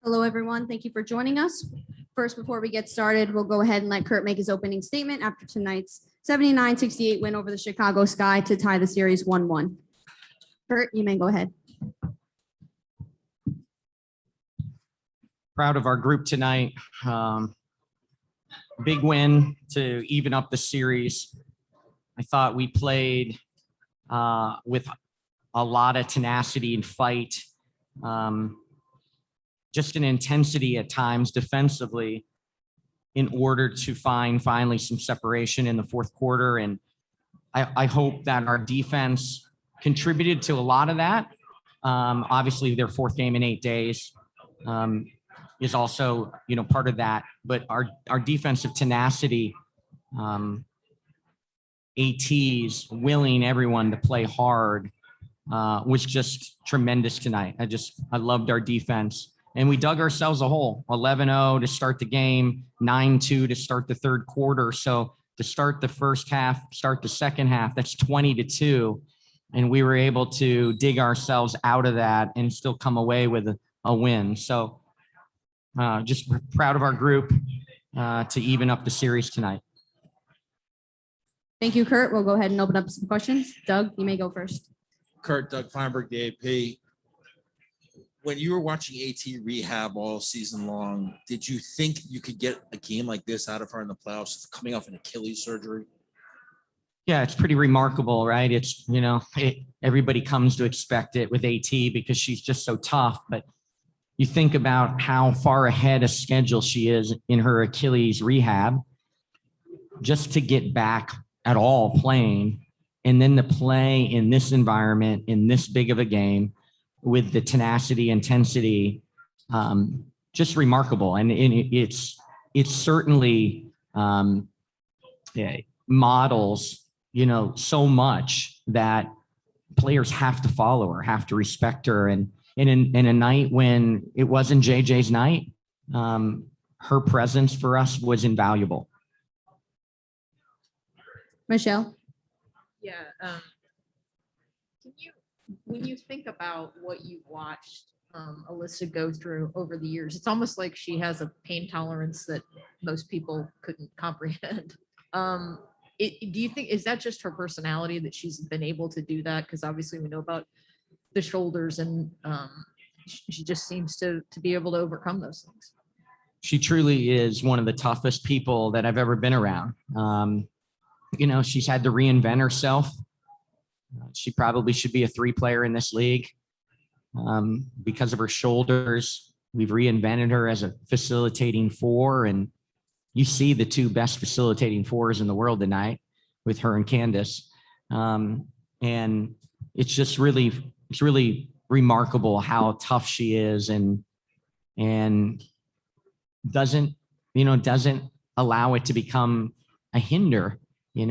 Hello, everyone. Thank you for joining us. First, before we get started, we'll go ahead and let Kurt make his opening statement after tonight's 79-68 win over the Chicago Sky to tie the series 1-1. Kurt, you may go ahead. Proud of our group tonight. Big win to even up the series. I thought we played with a lot of tenacity and fight. Just an intensity at times defensively in order to find finally some separation in the fourth quarter. And I hope that our defense contributed to a lot of that. Obviously, their fourth game in 8 days is also, part of that. But our defensive tenacity, ATs, willing everyone to play hard, was just tremendous tonight. I loved our defense. And we dug ourselves a hole. 11-0 to start the game, 9-2 to start the third quarter. So to start the first half, start the second half, that's 20-2. And we were able to dig ourselves out of that and still come away with a win. So just proud of our group to even up the series tonight. Thank you, Kurt. We'll go ahead and open up some questions. Doug, you may go first. Kurt, Doug Feinberg, the AP. When you were watching AT rehab all season long, did you think you could get a game like this out of her in the playoffs coming off an Achilles surgery? Yeah, it's pretty remarkable, right? It's, everybody comes to expect it with AT because she's just so tough. But you think about how far ahead of schedule she is in her Achilles rehab just to get back at all playing, and then to play in this environment, in this big of a game with the tenacity, intensity, just remarkable. And it's certainly models, so much that players have to follow her, have to respect her. And in a night when it wasn't JJ's night, her presence for us was invaluable. Michelle? Yeah. When you think about what you've watched Alyssa go through over the years, it's almost like she has a pain tolerance that most people couldn't comprehend. Do you think, is that just her personality that she's been able to do that? Because obviously we know about the shoulders, and she just seems to be able to overcome those things. She truly is one of the toughest people that I've ever been around. She's had to reinvent herself. She probably should be a 3-player in this league because of her shoulders. We've reinvented her as a facilitating 4, and you see the 2 best facilitating 4s in the world tonight with her and Candace. And it's just really remarkable how tough she is, and doesn't allow it to become a hinder.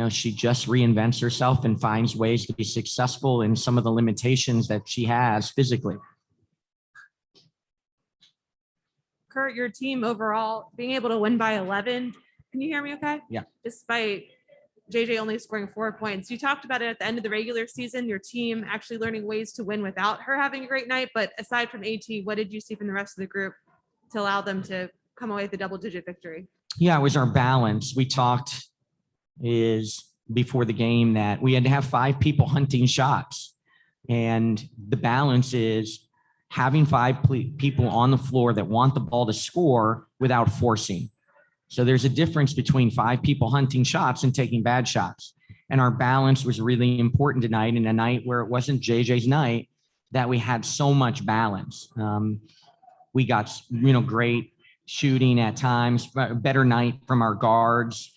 She just reinvents herself and finds ways to be successful in some of the limitations that she has physically. Kurt, your team overall being able to win by 11. Can you hear me okay? Yeah. Despite JJ only scoring 4 points. You talked about it at the end of the regular season, your team actually learning ways to win without her having a great night. But aside from AT, what did you see from the rest of the group to allow them to come away with a double-digit victory? Yeah, it was our balance. We talked before the game that we had to have 5 people hunting shots. And the balance is having 5 people on the floor that want the ball to score without forcing. So there's a difference between 5 people hunting shots and taking bad shots. And our balance was really important tonight, in a night where it wasn't JJ's night, that we had so much balance. We got, great shooting at times, better night from our guards.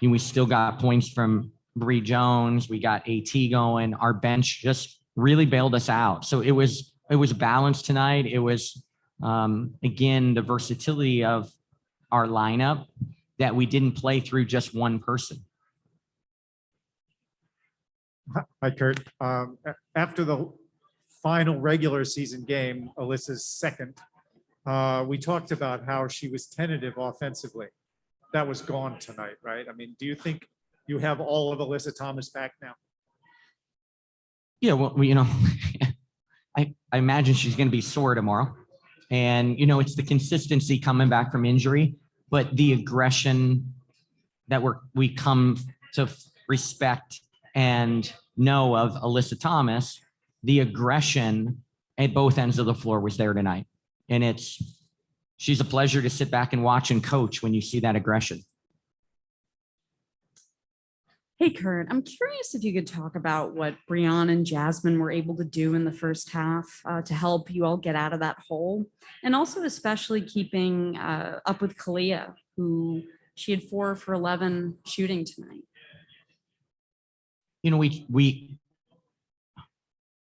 We still got points from Bree Jones. We got AT going. Our bench just really bailed us out. So it was balanced tonight. It was, again, the versatility of our lineup that we didn't play through just one person. Hi, Kurt. After the final regular season game, Alyssa's second, we talked about how she was tentative offensively. That was gone tonight, right? I mean, do you think you have all of Alyssa Thomas back now? Yeah, well, I imagine she's going to be sore tomorrow. And, it's the consistency coming back from injury, but the aggression that we come to respect and know of Alyssa Thomas, the aggression at both ends of the floor was there tonight. And she's a pleasure to sit back and watch and coach when you see that aggression. Hey, Kurt, I'm curious if you could talk about what Brianna and Jasmine were able to do in the first half to help you all get out of that hole. And also especially keeping up with Kalia, who she had 4 for 11 shooting tonight.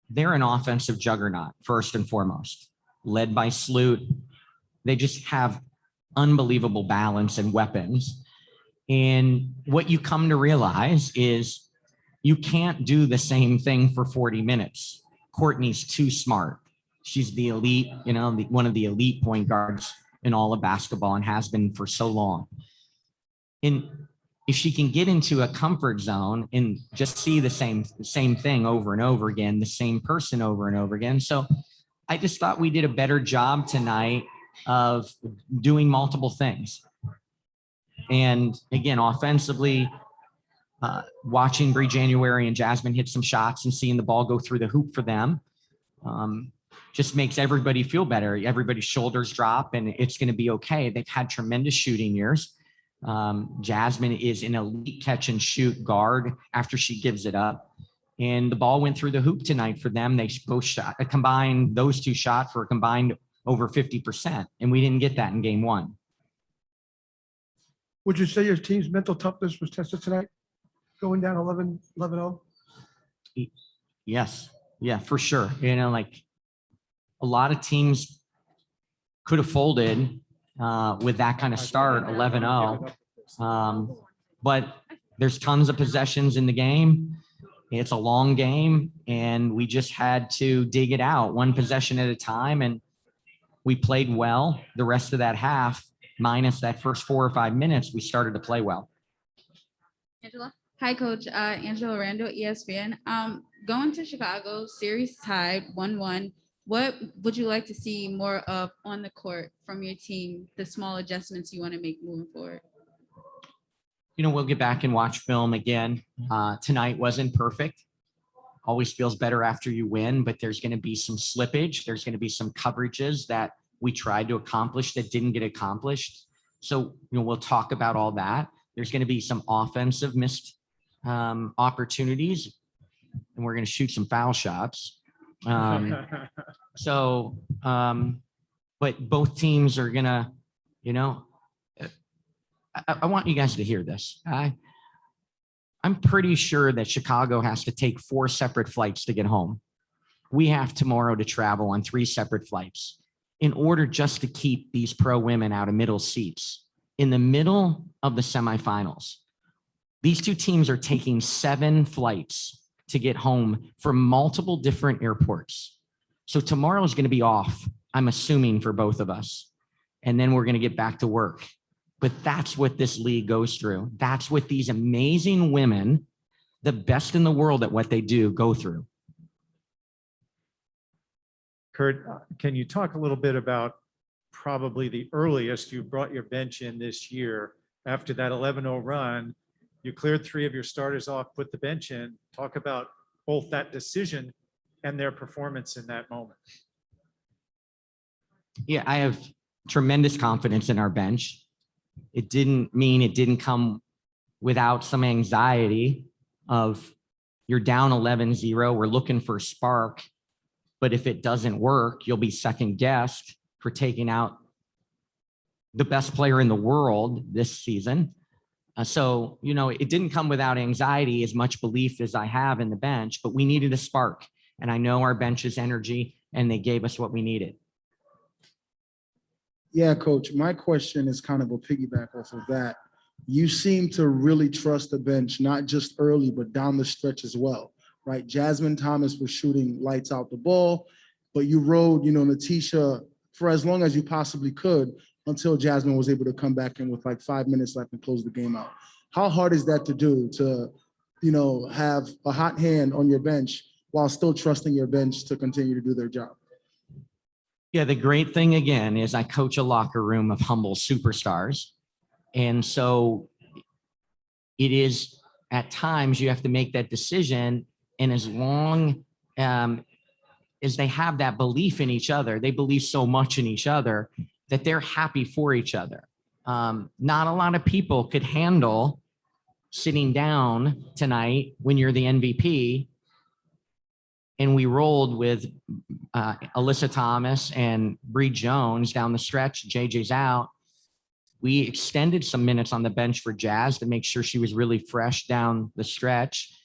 They're an offensive juggernaut, first and foremost, led by Sloot. They just have unbelievable balance and weapons. And what you come to realize is you can't do the same thing for 40 minutes. Courtney's too smart. She's the elite, one of the elite point guards in all of basketball and has been for so long. And if she can get into a comfort zone and just see the same thing over and over again, the same person over and over again. So I just thought we did a better job tonight of doing multiple things. And again, offensively, watching Bree January and Jasmine hit some shots and seeing the ball go through the hoop for them just makes everybody feel better. Everybody's shoulders drop and it's going to be okay. They've had tremendous shooting years. Jasmine is an elite catch and shoot guard after she gives it up. And the ball went through the hoop tonight for them. They both shot combined, those two shot for a combined over 50%. And we didn't get that in game one. Would you say your team's mental toughness was tested tonight, going down 11-0? Yes. Yeah, for sure. Like a lot of teams could have folded with that kind of start, 11-0. But there's tons of possessions in the game. It's a long game, and we just had to dig it out one possession at a time. And we played well the rest of that half. Minus that first 4 or 5 minutes, we started to play well. Angela? Hi, Coach. Angela Rando, ESPN. Going to Chicago, series tied 1-1. What would you like to see more of on the court from your team, the small adjustments you want to make moving forward? We'll get back and watch film again. Tonight wasn't perfect. Always feels better after you win, but there's going to be some slippage. There's going to be some coverages that we tried to accomplish that didn't get accomplished. So, we'll talk about all that. There's going to be some offensive missed opportunities, and we're going to shoot some foul shots. But both teams are going to, I want you guys to hear this. I'm pretty sure that Chicago has to take 4 separate flights to get home. We have tomorrow to travel on 3 separate flights in order just to keep these pro women out of middle seats in the middle of the semifinals. These two teams are taking 7 flights to get home from multiple different airports. So tomorrow is going to be off, I'm assuming, for both of us. And then we're going to get back to work. But that's what this league goes through. That's what these amazing women, the best in the world at what they do, go through. Kurt, can you talk a little bit about probably the earliest you brought your bench in this year after that 11-0 run? You cleared 3 of your starters off, put the bench in. Talk about both that decision and their performance in that moment. Yeah, I have tremendous confidence in our bench. It didn't mean it didn't come without some anxiety of you're down 11-0. We're looking for a spark. But if it doesn't work, you'll be second guessed for taking out the best player in the world this season. So, it didn't come without anxiety, as much belief as I have in the bench, but we needed a spark. And I know our bench's energy, and they gave us what we needed. Yeah, Coach, my question is kind of a piggyback off of that. You seem to really trust the bench, not just early, but down the stretch as well, right? Jasmine Thomas was shooting lights out the ball, but you rode, Natisha for as long as you possibly could until Jasmine was able to come back in with like 5 minutes left and close the game out. How hard is that to do, to, have a hot hand on your bench while still trusting your bench to continue to do their job? Yeah, the great thing again is I coach a locker room of humble superstars. And so it is at times you have to make that decision. And as long as they have that belief in each other, they believe so much in each other that they're happy for each other. Not a lot of people could handle sitting down tonight when you're the MVP. And we rolled with Alyssa Thomas and Bree Jones down the stretch. JJ's out. We extended some minutes on the bench for Jazz to make sure she was really fresh down the stretch.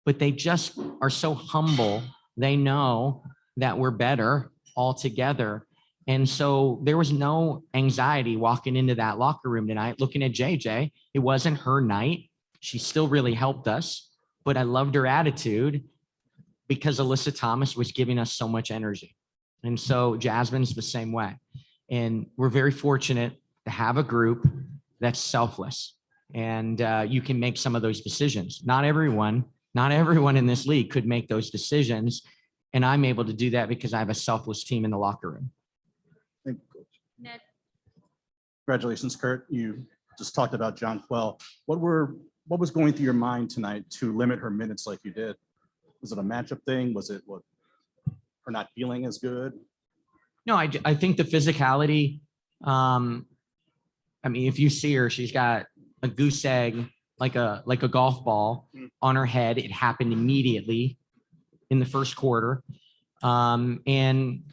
But they just are so humble. They know that we're better all together. And so there was no anxiety walking into that locker room tonight, looking at JJ. It wasn't her night. She still really helped us, but I loved her attitude because Alyssa Thomas was giving us so much energy. And so Jasmine's the same way. And we're very fortunate to have a group that's selfless. And you can make some of those decisions. Not everyone in this league could make those decisions. And I'm able to do that because I have a selfless team in the locker room. Thank you, Coach. Ned. Congratulations, Kurt. You just talked about John Quell. What was going through your mind tonight to limit her minutes like you did? Was it a matchup thing? Was it what her not feeling as good? No, I think the physicality, I mean, if you see her, she's got a goose egg, like a golf ball on her head. It happened immediately in the first quarter. And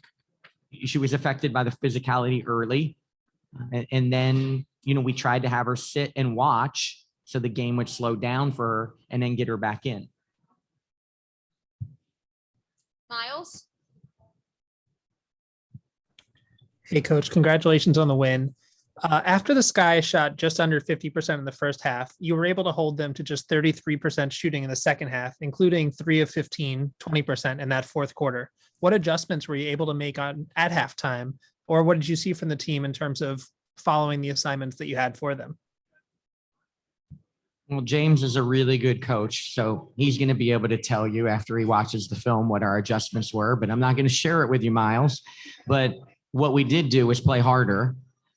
she was affected by the physicality early. And then, we tried to have her sit and watch so the game would slow down for her and then get her back in. Miles. Hey, Coach, congratulations on the win. After the Sky shot just under 50% in the first half, you were able to hold them to just 33% shooting in the second half, including 3 of 15, 20% in that fourth quarter. What adjustments were you able to make at halftime, or what did you see from the team in terms of following the assignments that you had for them? Well, James is a really good coach, so he's going to be able to tell you after he watches the film what our adjustments were, but I'm not going to share it with you, Miles. But what we did do was play harder,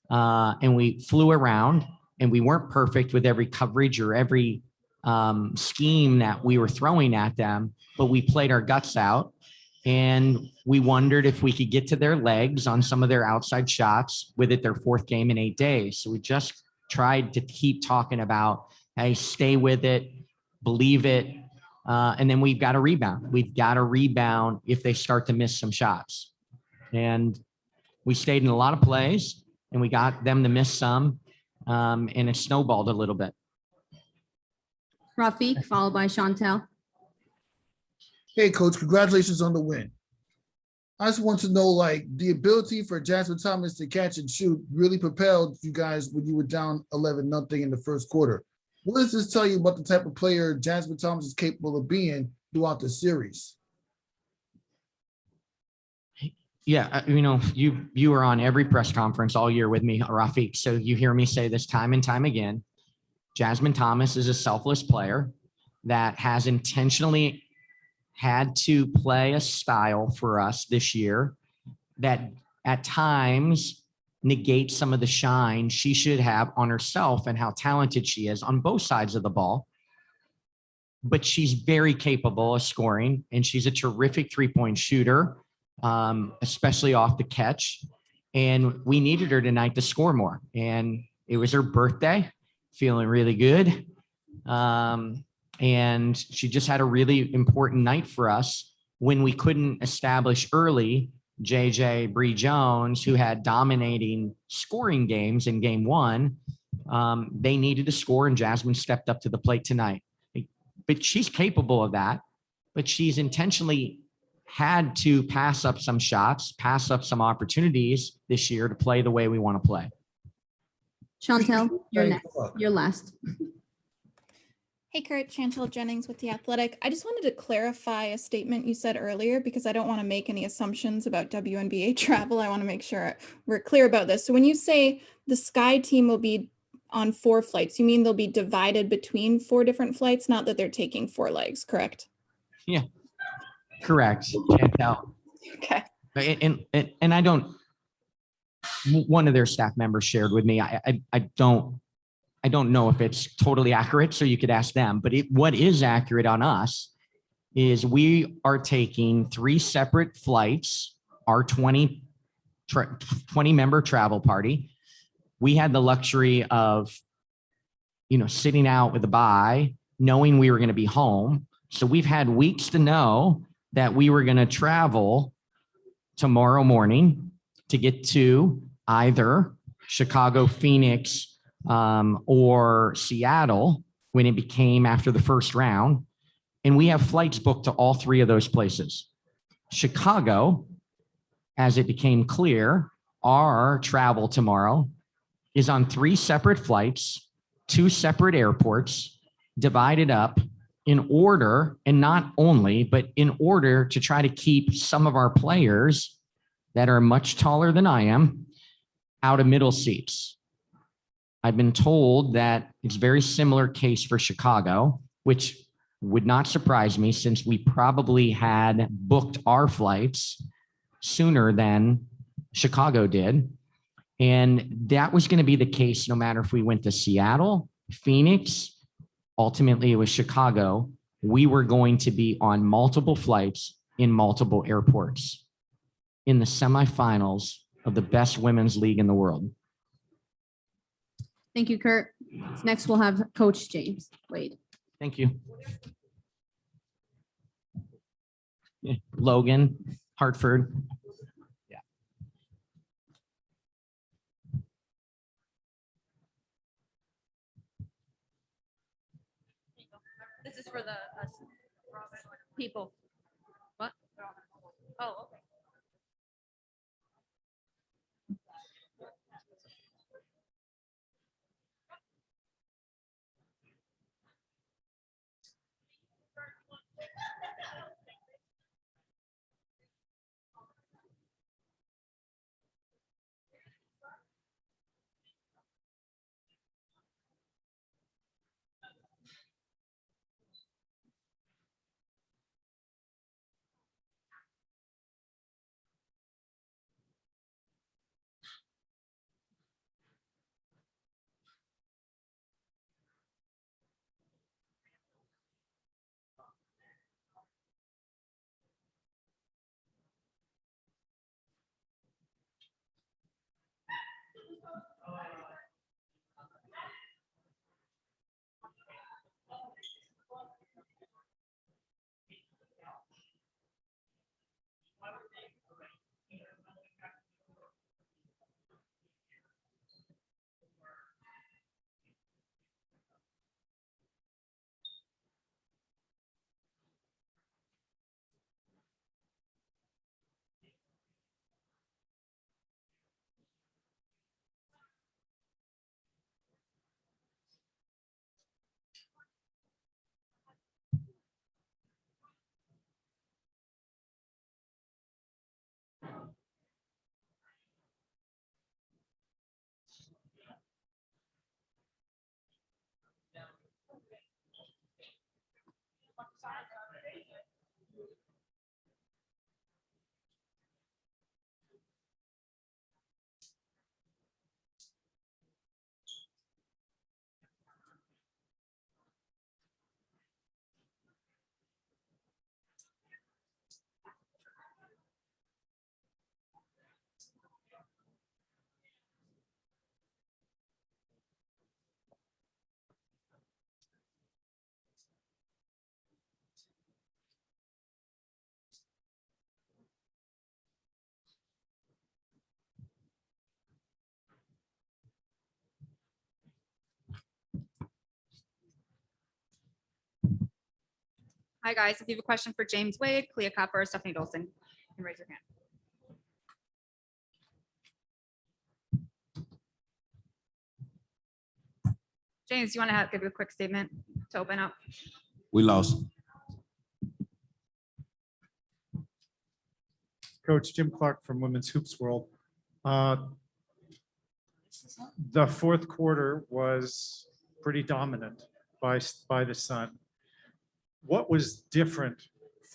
and we flew around, and we weren't perfect with every coverage or every scheme that we were throwing at them, but we played our guts out, and we wondered if we could get to their legs on some of their outside shots with it their fourth game in 8 days. So we just tried to keep talking about, hey, stay with it, believe it. And then we've got to rebound. We've got to rebound if they start to miss some shots. And we stayed in a lot of plays and we got them to miss some. And it snowballed a little bit. Rafiq, followed by Chantel. Hey, Coach, congratulations on the win. I just want to know, the ability for Jasmine Thomas to catch and shoot really propelled you guys when you were down 11-0 in the first quarter. What does this tell you about the type of player Jasmine Thomas is capable of being throughout the series? Yeah, you were on every press conference all year with me, Rafiq. So you hear me say this time and time again. Jasmine Thomas is a selfless player that has intentionally had to play a style for us this year that at times negates some of the shine she should have on herself and how talented she is on both sides of the ball. But she's very capable of scoring, and she's a terrific three-point shooter, especially off the catch. And we needed her tonight to score more. And it was her birthday, feeling really good. And she just had a really important night for us when we couldn't establish early JJ Bree Jones, who had dominating scoring games in game one. They needed to score, and Jasmine stepped up to the plate tonight. But she's capable of that, but she's intentionally had to pass up some shots, pass up some opportunities this year to play the way we want to play. Chantel, you're next. You're last. Hey, Kurt, Chantel Jennings with The Athletic. I just wanted to clarify a statement you said earlier because I don't want to make any assumptions about WNBA travel. I want to make sure we're clear about this. So when you say the Sky team will be on 4 flights, you mean they'll be divided between 4 different flights, not that they're taking 4 legs, correct? Yeah. Correct, Chantel. Okay. And I don't, one of their staff members shared with me, I don't know if it's totally accurate, so you could ask them, but what is accurate on us is we are taking 3 separate flights, our 20 member travel party. We had the luxury of, sitting out with a bye, knowing we were going to be home. So we've had weeks to know that we were going to travel tomorrow morning to get to either Chicago, Phoenix, or Seattle when it became after the first round. And we have flights booked to all 3 of those places. Chicago, as it became clear, our travel tomorrow is on 3 separate flights, 2 separate airports, divided up in order, and not only, but in order to try to keep some of our players that are much taller than I am out of middle seats. I've been told that it's a very similar case for Chicago, which would not surprise me since we probably had booked our flights sooner than Chicago did. And that was going to be the case no matter if we went to Seattle, Phoenix, ultimately it was Chicago. We were going to be on multiple flights in multiple airports in the semifinals of the best women's league in the world. Thank you, Kurt. Next, we'll have Coach James Wade. Thank you. Yeah, Logan, Hartford. Yeah. This is for the people. What? Oh, okay. Hi, guys. If you have a question for James Wade, Clea Copper, or Stephanie Dolson, you can raise your hand. James, you want to give a quick statement to open up? We lost. Coach Jim Clark from Women's Hoops World. The fourth quarter was pretty dominant by the Sun. What was different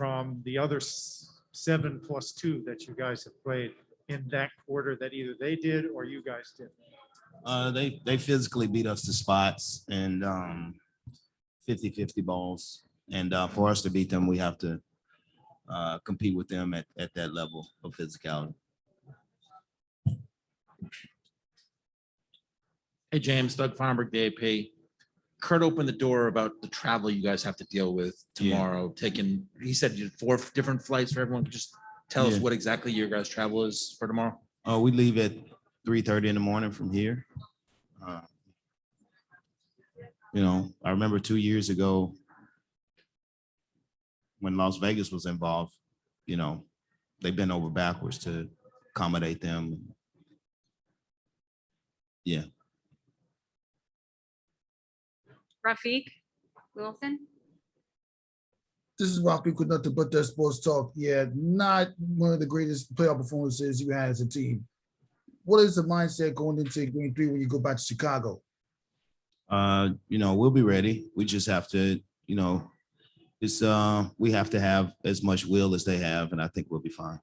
from the other 7+2 that you guys have played in that quarter that either they did or you guys did? They physically beat us to spots and 50-50 balls. And for us to beat them, we have to compete with them at that level of physicality. Hey, James, Doug Feinberg, the AP. Kurt opened the door about the travel you guys have to deal with tomorrow. He said you had 4 different flights for everyone. Just tell us what exactly your guys' travel is for tomorrow. We leave at 3:30 in the morning from here. I remember 2 years ago when Las Vegas was involved, they bent over backwards to accommodate them. Yeah. Rafiq Wilson. This is Rafiq with nothing but that sports talk. Yeah, not one of the greatest playoff performances you had as a team. What is the mindset going into game 3 when you go back to Chicago? We'll be ready. We just have to, we have to have as much will as they have, and I think we'll be fine.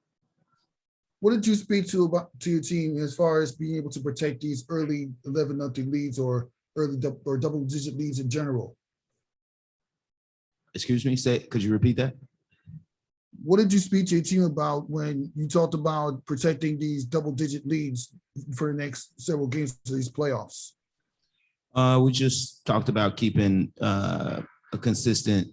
What did you speak to your team as far as being able to protect these early 11-0 leads or double-digit leads in general? Excuse me, could you repeat that? What did you speak to your team about when you talked about protecting these double-digit leads for the next several games of these playoffs? We just talked about keeping a consistent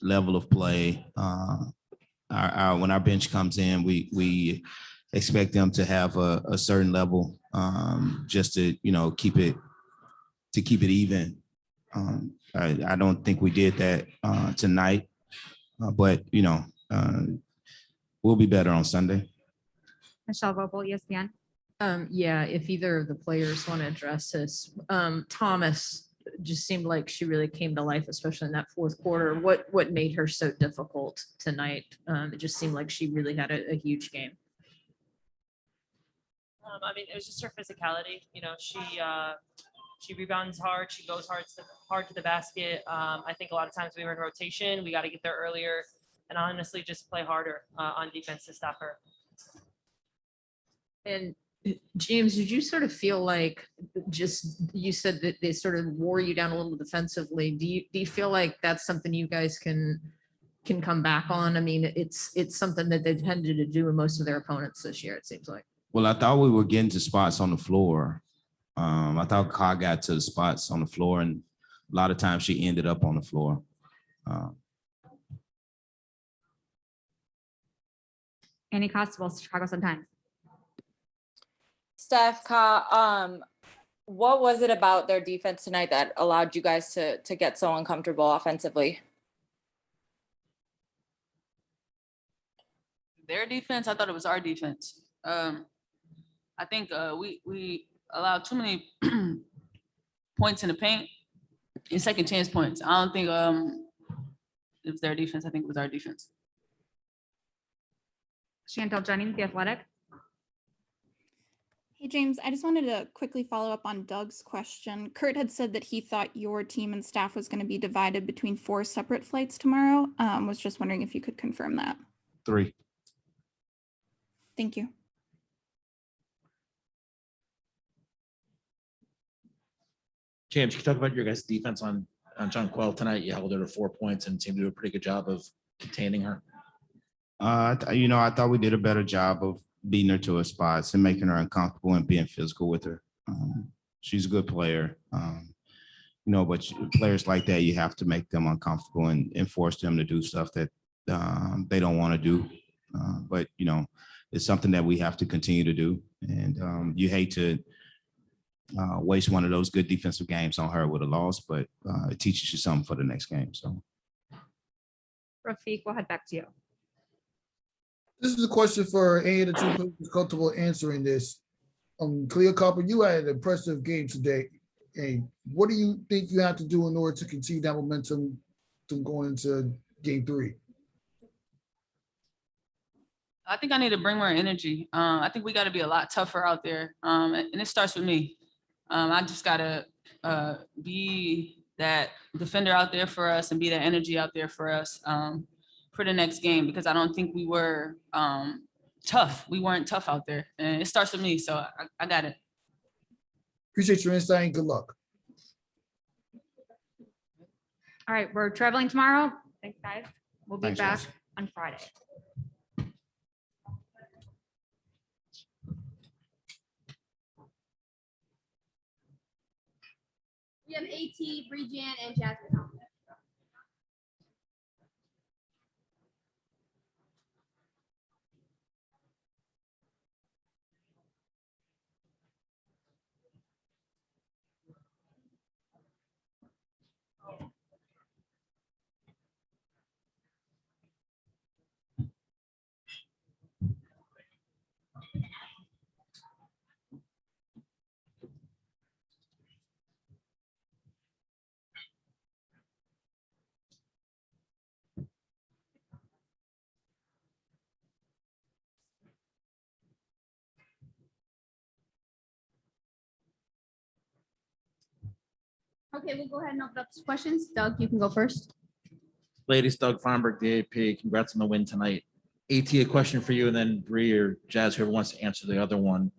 level of play. When our bench comes in, we expect them to have a certain level, just to keep it even. I don't think we did that tonight, but we'll be better on Sunday. Michelle Vogel, ESPN. Yeah, if either of the players want to address this, Thomas just seemed like she really came to life, especially in that fourth quarter. What made her so difficult tonight? It just seemed like she really had a huge game. It was just her physicality. She rebounds hard. She goes hard to the basket. I think a lot of times we were in rotation. We got to get there earlier and honestly just play harder on defense to stop her. And James, did you sort of feel like you said that they sort of wore you down a little defensively. Do you feel like that's something you guys can come back on? It's something that they've tended to do in most of their opponents this year, it seems like. Well, I thought we were getting to spots on the floor. I thought Ka got to the spots on the floor, and a lot of times she ended up on the floor. Annie Constable, Chicago Sun-Times. Steph, Ka, what was it about their defense tonight that allowed you guys to get so uncomfortable offensively? Their defense, I thought it was our defense. I think we allowed too many points in the paint and second chance points. I don't think it was their defense. I think it was our defense. Chantel Jennings, The Athletic. Hey, James, I just wanted to quickly follow up on Doug's question. Kurt had said that he thought your team and staff was going to be divided between 4 separate flights tomorrow. Was just wondering if you could confirm that. 3. Thank you. James, can you talk about your guys' defense on Jonquel tonight? You held her to 4 points and seemed to do a pretty good job of containing her. I thought we did a better job of beating her to her spots and making her uncomfortable and being physical with her. She's a good player, but players like that, you have to make them uncomfortable and force them to do stuff that they don't want to do. But it's something that we have to continue to do. And you hate to waste one of those good defensive games on her with a loss, but it teaches you something for the next game. So, Rafiq, we'll head back to you. This is a question for any of the two players comfortable answering this. Cleo Copper, you had an impressive game today. Hey, what do you think you have to do in order to continue that momentum to going into game 3? I think I need to bring more energy. I think we got to be a lot tougher out there. And it starts with me. I just got to be that defender out there for us and be that energy out there for us for the next game, because I don't think we were tough. We weren't tough out there. And it starts with me, so I got it. Appreciate your insight and good luck. All right, we're traveling tomorrow. Thanks, guys. We'll be Thanks, back guys. on Friday. We have AT, Breejan, and Jasmine. Okay, we'll go ahead and open up to questions. Doug, you can go first. Ladies, Doug Feinberg, DAP, congrats on the win tonight. AT, a question for you, and then Bree or Jazz, whoever wants to answer the other one.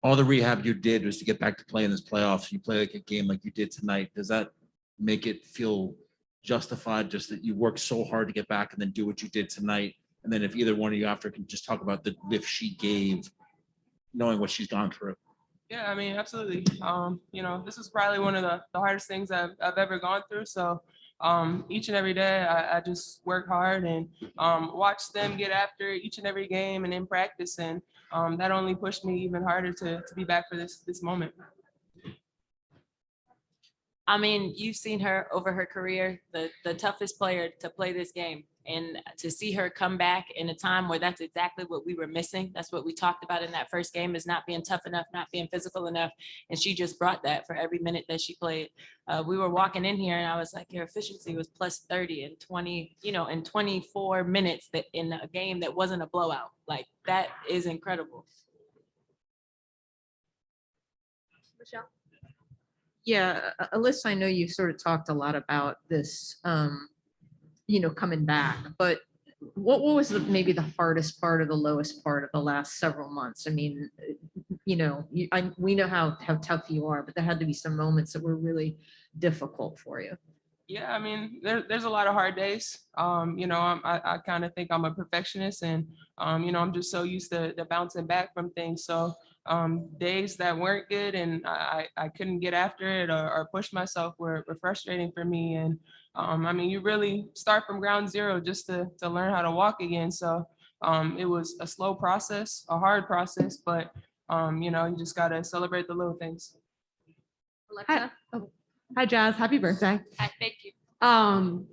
All the rehab you did was to get back to play in this playoffs. You play like a game like you did tonight. Does that make it feel justified, just that you worked so hard to get back and then do what you did tonight? And then if either one of you after can just talk about the lift she gave, knowing what she's gone through. Yeah, I mean, absolutely. You know, this is probably one of the hardest things I've ever gone through. So each and every day I just work hard and watch them get after each and every game and in practice. And that only pushed me even harder to be back for this moment. I mean, you've seen her over her career, the toughest player to play this game. And to see her come back in a time where that's exactly what we were missing. That's what we talked about in that first game, is not being tough enough, not being physical enough. And she just brought that for every minute that she played. We were walking in here and I was like, your efficiency was plus 30 and 20, you know, in 24 minutes that in a game that wasn't a blowout. Like, that is incredible. Michelle? Yeah, Alyssa, I know you sort of talked a lot about this, you know, coming back, but what was maybe the hardest part or the lowest part of the last several months? I mean, you know, we know how tough you are, but there had to be some moments that were really difficult for you. Yeah, I mean, there's a lot of hard days. You know, I kind of think I'm a perfectionist, and you know, I'm just so used to bouncing back from things. So days that weren't good and I couldn't get after it or push myself were frustrating for me. And I mean, you really start from ground zero just to learn how to walk again. So it was a slow process, a hard process, but you know, you just got to celebrate the little things. Alexa? Hi, Jazz. Happy birthday. Hi, thank you.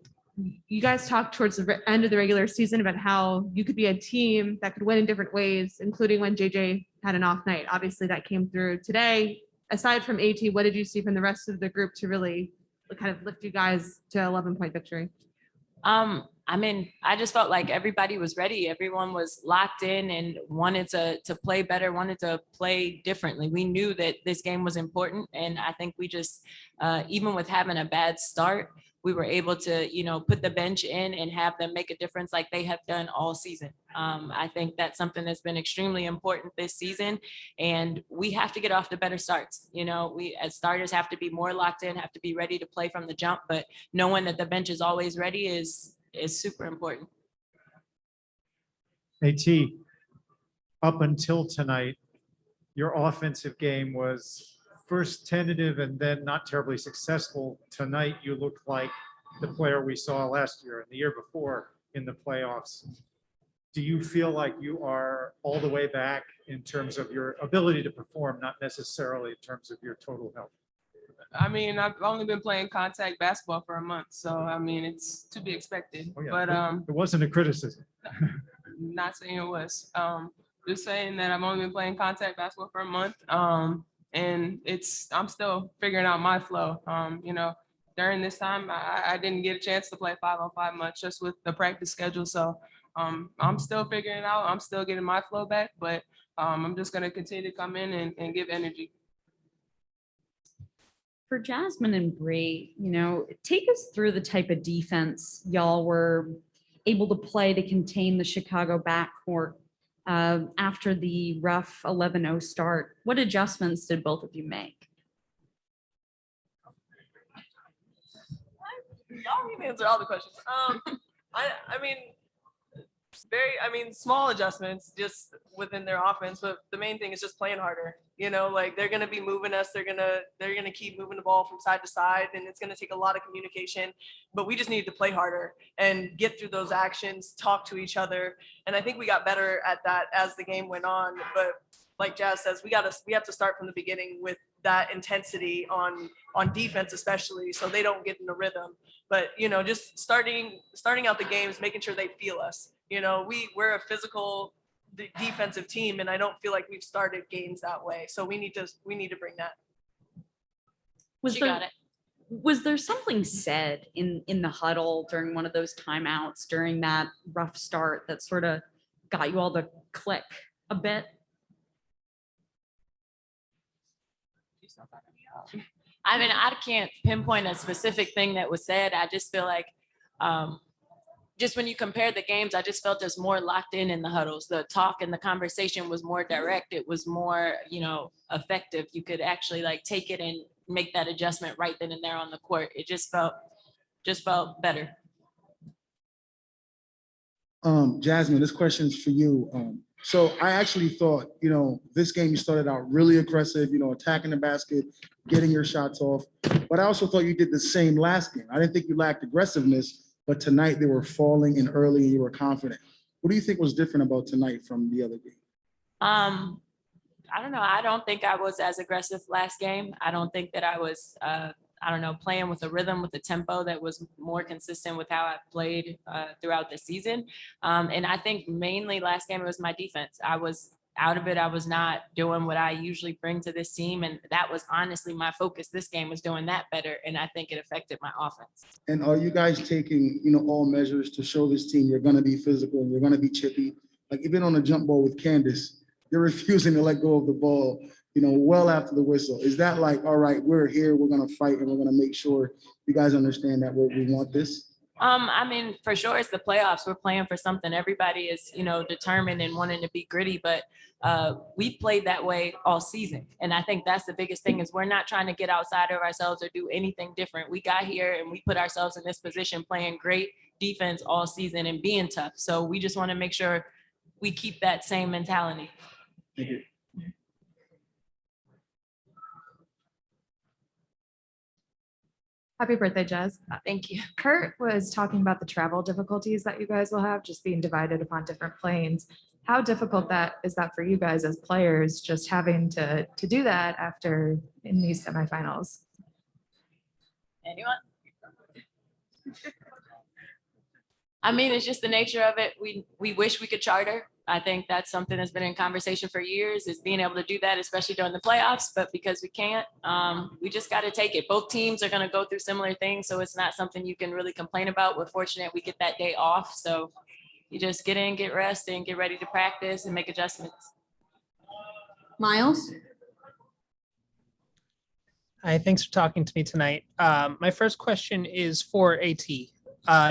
You guys talked towards the end of the regular season about how you could be a team that could win in different ways, including when JJ had an off night. Obviously, that came through today. Aside from AT, what did you see from the rest of the group to really kind of lift you guys to 11-point victory? I mean, I just felt like everybody was ready. Everyone was locked in and wanted to play better, wanted to play differently. We knew that this game was important. And I think we just, even with having a bad start, we were able to, you know, put the bench in and have them make a difference like they have done all season. I think that's something that's been extremely important this season. And we have to get off to better starts. You know, we as starters have to be more locked in, have to be ready to play from the jump. But knowing that the bench is always ready is super important. AT, up until tonight, your offensive game was first tentative and then not terribly successful. Tonight, you looked like the player we saw last year and the year before in the playoffs. Do you feel like you are all the way back in terms of your ability to perform, not necessarily in terms of your total health? I mean, I've only been playing contact basketball for a month, so I mean, it's to be expected. Oh, yeah. But It wasn't a criticism. not saying it was. Just saying that I've only been playing contact basketball for a month, and I'm still figuring out my flow. You know, during this time, I didn't get a chance to play 5-on-5 much, just with the practice schedule. So I'm still figuring it out. I'm still getting my flow back, but I'm just gonna continue to come in and give energy. For Jasmine and Bree, take us through the type of defense y'all were able to play to contain the Chicago backcourt after the rough 11-0 start. What adjustments did both of you make? Y'all can answer all the questions. I mean, small adjustments just within their offense, but the main thing is just playing harder. Like they're gonna be moving us. They're gonna keep moving the ball from side to side, and it's gonna take a lot of communication. But we just need to play harder and get through those actions, talk to each other, and I think we got better at that as the game went on. But like Jazz says, we have to start from the beginning with that intensity on defense, especially so they don't get in the rhythm. But just starting out the games, making sure they feel us. We're a physical defensive team, and I don't feel like we've started games that way. So we need to bring that. Was there something said in the huddle during one of those timeouts during that rough start that sort of got you all to click a bit? I mean, I can't pinpoint a specific thing that was said. I just feel like just when you compare the games, I just felt us more locked in the huddles. The talk and the conversation was more direct. It was more, effective. You could actually take it and make that adjustment right then and there on the court. It just felt better. Jasmine, this question's for you. So I actually thought, this game you started out really aggressive, attacking the basket, getting your shots off. But I also thought you did the same last game. I didn't think you lacked aggressiveness, but tonight they were falling in early and you were confident. What do you think was different about tonight from the other game? I don't know. I don't think I was as aggressive last game. I don't think that I was, playing with a rhythm, with a tempo that was more consistent with how I played throughout the season. And I think mainly last game, it was my defense. I was out of it. I was not doing what I usually bring to this team. And that was honestly my focus. This game was doing that better. And I think it affected my offense. And are you guys taking, all measures to show this team you're going to be physical and you're going to be chippy? Like even on the jump ball with Candace, you're refusing to let go of the ball, well after the whistle. Is that like, all right, we're here, we're going to fight, and we're going to make sure you guys understand that we want this? For sure, it's the playoffs. We're playing for something. Everybody is, determined and wanting to be gritty, but we've played that way all season. And I think that's the biggest thing is we're not trying to get outside of ourselves or do anything different. We got here and we put ourselves in this position playing great defense all season and being tough. So we just want to make sure we keep that same mentality. Thank you. Happy birthday, Jazz. Thank you. Kurt was talking about the travel difficulties that you guys will have just being divided upon different planes. How difficult is that for you guys as players, just having to do that after in these semifinals? Anyone? It's just the nature of it. We wish we could charter. I think that's something that's been in conversation for years is being able to do that, especially during the playoffs. But because we can't, we just got to take it. Both teams are going to go through similar things. So it's not something you can really complain about. We're fortunate we get that day off. So you just get in, get rest, and get ready to practice and make adjustments. Miles? Hi, thanks for talking to me tonight. My first question is for AT.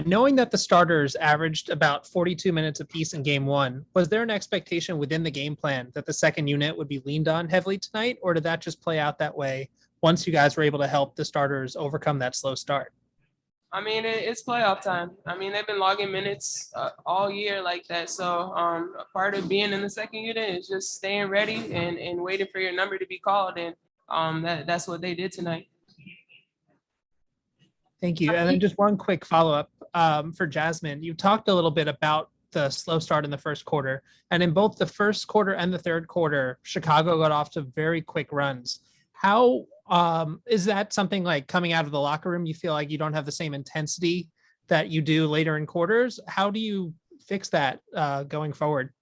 Knowing that the starters averaged about 42 minutes apiece in game one, was there an expectation within the game plan that the second unit would be leaned on heavily tonight, or did that just play out that way once you guys were able to help the starters overcome that slow start? It's playoff time. They've been logging minutes all year like that. So a part of being in the second unit is just staying ready and waiting for your number to be called. And that's what they did tonight. Thank you. And then just one quick follow-up for Jasmine. You talked a little bit about the slow start in the first quarter. And in both the first quarter and the third quarter, Chicago got off to very quick runs. How is that something like coming out of the locker room? You feel like you don't have the same intensity that you do later in quarters. How do you fix that going forward?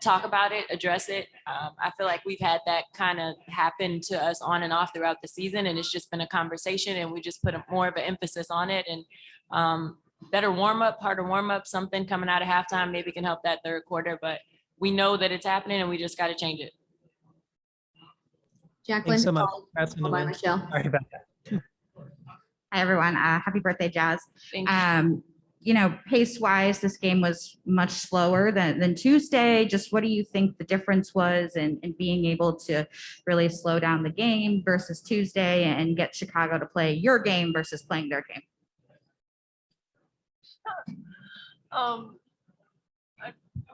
Talk about it, address it. I feel like we've had that kind of happen to us on and off throughout the season, and it's just been a conversation, and we just put more of an emphasis on it. And better warm up, harder warm up, something coming out of halftime maybe can help that third quarter. But we know that it's happening, and we just got to change it. Jacqueline. Thanks so much. followed Congrats on the by win. Michelle. Sorry about that. Hi, everyone. Happy birthday, Jazz. Thank you. You know, pace wise, this game was much slower than Tuesday. Just what do you think the difference was in being able to really slow down the game versus Tuesday and get Chicago to play your game versus playing their game? I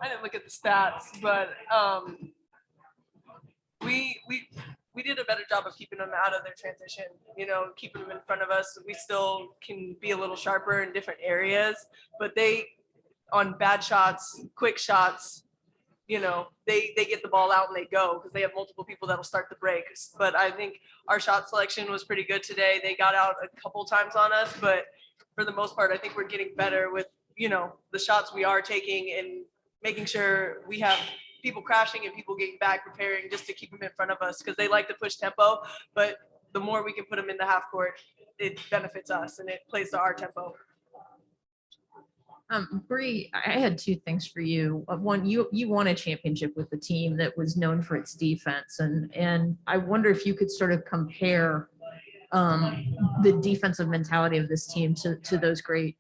didn't look at the stats, but we did a better job of keeping them out of their transition, you know, keeping them in front of us. We still can be a little sharper in different areas, but they, on bad shots, quick shots, you know, they get the ball out and they go because they have multiple people that'll start the breaks. But I think our shot selection was pretty good today. They got out a couple times on us, but for the most part, I think we're getting better with, you know, the shots we are taking and making sure we have people crashing and people getting back, preparing just to keep them in front of us because they like to push tempo. But the more we can put them in the half court, it benefits us and it plays to our tempo. Bree, I had two things for you. One, you won a championship with the team that was known for its defense, and I wonder if you could sort of compare the defensive mentality of this team to those great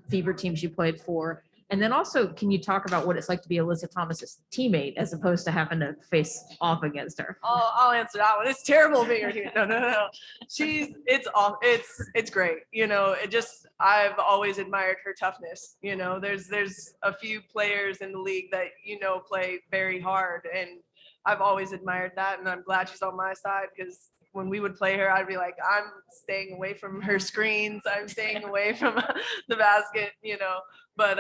Fever teams you played for. And then also, can you talk about what it's like to be Alyssa Thomas's teammate as opposed to having to face off against her? I'll answer that one. It's terrible being her teammate. No. It's great. You know, I've always admired her toughness. You know, there's a few players in the league that, you know, play very hard, and I've always admired that. And I'm glad she's on my side because when we would play her, I'd be like, I'm staying away from her screens. I'm staying away from the basket, you know. But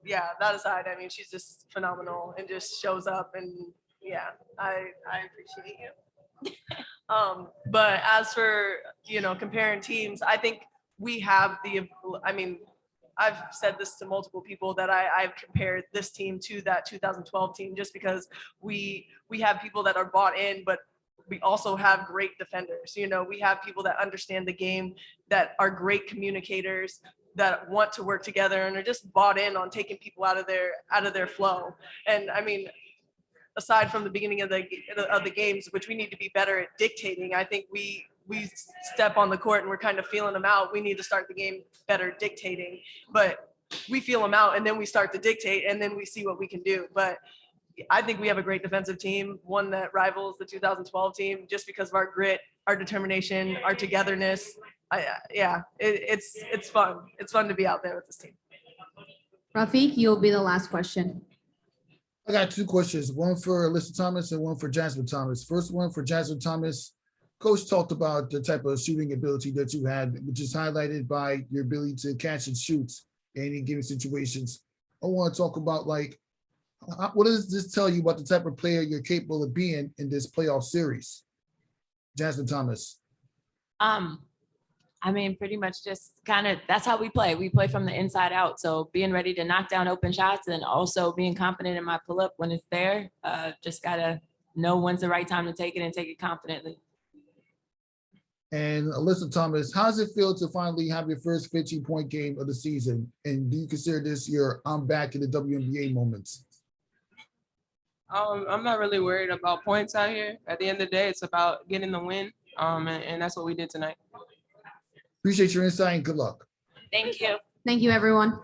yeah, that aside, I mean, she's just phenomenal and just shows up, and yeah, I appreciate you. But as for, you know, comparing teams, I think we have I've said this to multiple people that I've compared this team to that 2012 team just because we have people that are bought in, but we also have great defenders. You know, we have people that understand the game, that are great communicators, that want to work together and are just bought in on taking people out of their flow. And I mean, aside from the beginning of the games, which we need to be better at dictating, I think we step on the court and we're kind of feeling them out. We need to start the game better dictating, but we feel them out and then we start to dictate and then we see what we can do. But I think we have a great defensive team, one that rivals the 2012 team just because of our grit, our determination, our togetherness. It's fun. It's fun to be out there with this team. Rafiq, you'll be the last question. I got two questions, one for Alyssa Thomas and one for Jasmine Thomas. First one for Jasmine Thomas. Coach talked about the type of shooting ability that you had, which is highlighted by your ability to catch and shoot in any given situations. I want to talk about, like, what does this tell you about the type of player you're capable of being in this playoff series? Jasmine Thomas. I mean, pretty much just kind of, that's how we play. We play from the inside out. So being ready to knock down open shots and also being confident in my pull up when it's there. Just got to know when's the right time to take it and take it confidently. And Alyssa Thomas, how does it feel to finally have your first 15-point game of the season? And do you consider this your I'm back in the WNBA moments? I'm not really worried about points out here. At the end of the day, it's about getting the win. And that's what we did tonight. Appreciate your insight and good luck. Thank you. Thank you, everyone.